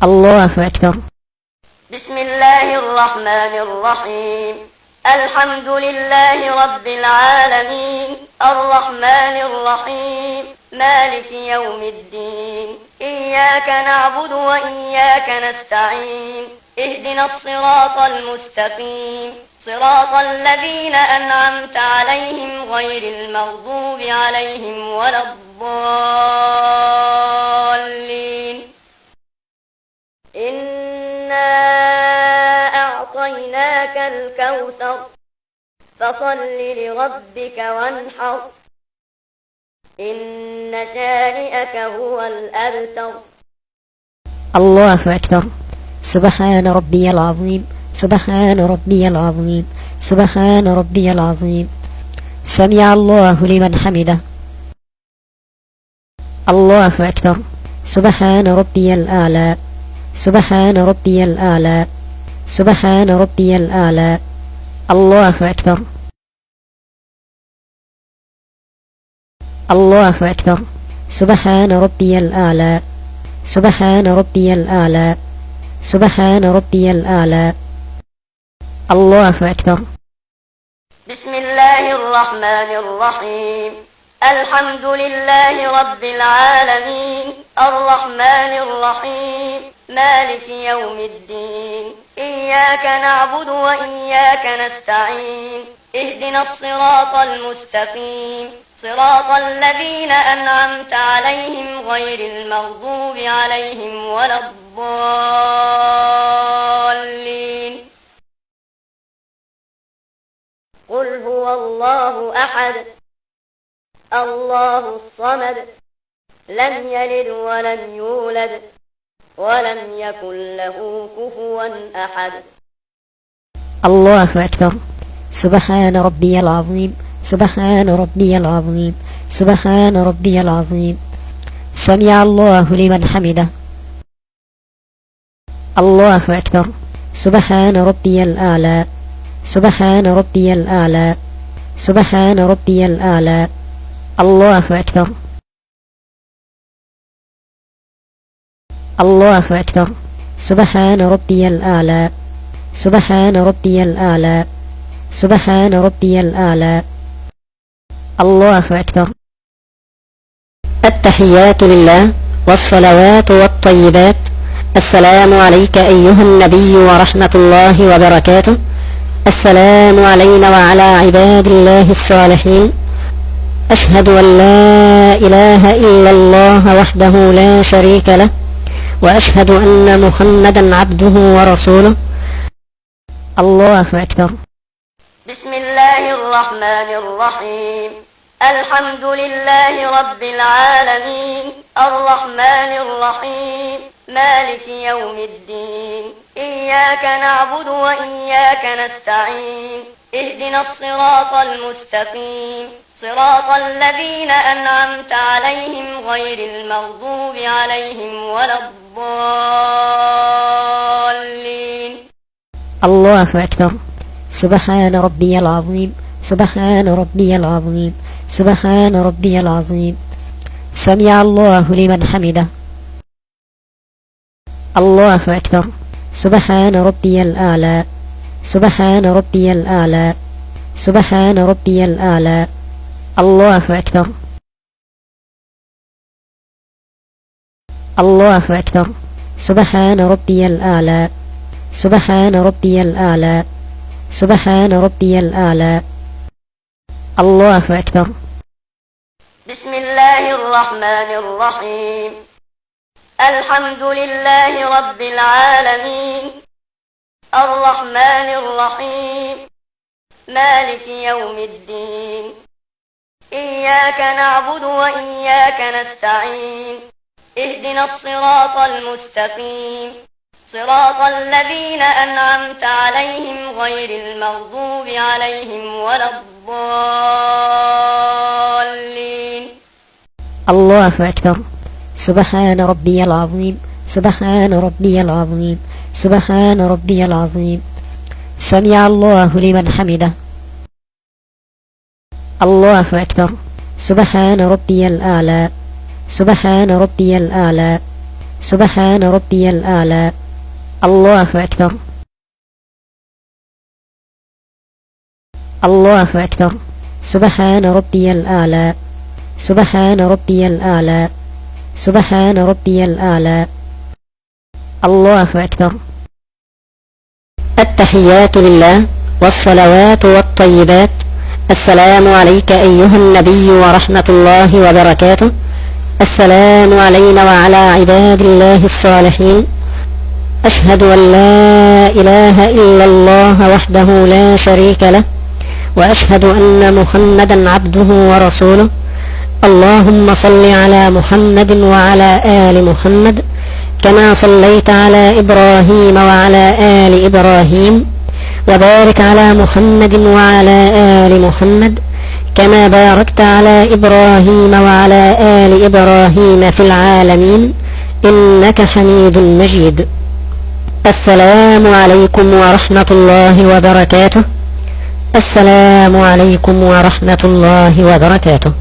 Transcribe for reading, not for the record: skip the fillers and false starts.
الله أكبر. بسم الله الرحمن الرحيم. الحمد لله رب العالمين، الرحمن الرحيم، مالك يوم الدين. إياك نعبد وإياك نستعين، اهدنا الصراط المستقيم، صراط الذين أنعمت عليهم غير المغضوب عليهم ولا الضالين. إنا أعطيناك الكوثر، فصل لربك وانحر، إن شانئك هو الأبتر. الله أكبر. سبحان ربي العظيم، سبحان ربي العظيم، سبحان ربي العظيم. سمع الله لمن حمده. الله أكبر. سبحان ربي الأعلى، سبحان ربي الأعلى، سبحان ربي الأعلى. الله أكبر. الله أكبر. سبحان ربي الأعلى، سبحان ربي الأعلى، سبحان ربي الأعلى. الله أكبر. بسم الله الرحمن الرحيم. الحمد لله رب العالمين، الرحمن الرحيم، مالك يوم الدين. إياك نعبد وإياك نستعين، اهدنا الصراط المستقيم، صراط الذين أنعمت عليهم غير المغضوب عليهم ولا الضالين. قل هو الله أحد، الله الصمد، لم يلد ولم يولد ولم يكن له كفوا أحد. الله أكبر. سبحان ربي العظيم، سبحان ربي العظيم، سبحان ربي العظيم. سمع الله لمن حمده. الله أكبر. سبحان ربي الأعلى، سبحان ربي الأعلى، سبحان ربي الأعلى. الله أكبر. الله أكبر. سبحان ربي الأعلى، سبحان ربي الأعلى، سبحان ربي الأعلى. الله أكبر. التحيات لله والصلوات والطيبات. السلام عليك أيها النبي ورحمة الله وبركاته. السلام علينا وعلى عباد الله الصالحين. أشهد أن لا إله إلا الله وحده لا شريك له، وأشهد أن محمدا عبده ورسوله. الله أكبر. بسم الله الرحمن الرحيم. الحمد لله رب العالمين، الرحمن الرحيم، مالك يوم الدين. إياك نعبد وإياك نستعين، اهدنا الصراط المستقيم، صراط الذين أنعمت عليهم غير المغضوب عليهم ولا الضالين. الله أكبر. سبحان ربي العظيم، سبحان ربي العظيم، سبحان ربي العظيم. سمع الله لمن حمده. الله أكبر. سبحان ربي الأعلى، سبحان ربي الأعلى، سبحان ربي الأعلى. الله أكبر. الله أكبر. سبحان ربي الأعلى، سبحان ربي الأعلى، سبحان ربي الأعلى. الله أكبر. بسم الله الرحمن الرحيم. الحمد لله رب العالمين، الرحمن الرحيم، مالك يوم الدين. إياك نعبد وإياك نستعين، اهدنا الصراط المستقيم، صراط الذين أنعمت عليهم غير المغضوب عليهم ولا الضالين. الله أكبر. سبحان ربي العظيم، سبحان ربي العظيم، سبحان ربي العظيم. سمع الله لمن حمده. الله أكبر. سبحان ربي الأعلى، سبحان ربي الأعلى، سبحان ربي الأعلى. الله أكبر. الله أكبر. سبحان ربي الأعلى. سبحان ربي الأعلى. سبحان ربي الأعلى. الله أكبر. التحيات لله والصلوات والطيبات. السلام عليك أيها النبي ورحمة الله وبركاته. السلام علينا وعلى عباد الله الصالحين. أشهد أن لا إله إلا الله وحده لا شريك له، وأشهد أن محمدا عبده ورسوله. اللهم صل على محمد وعلى آل محمد كما صليت على إبراهيم وعلى آل إبراهيم، وبارك على محمد وعلى آل محمد كما باركت على إبراهيم وعلى آل إبراهيم في العالمين إنك حميد مجيد. السلام عليكم ورحمة الله وبركاته. السلام عليكم ورحمة الله وبركاته.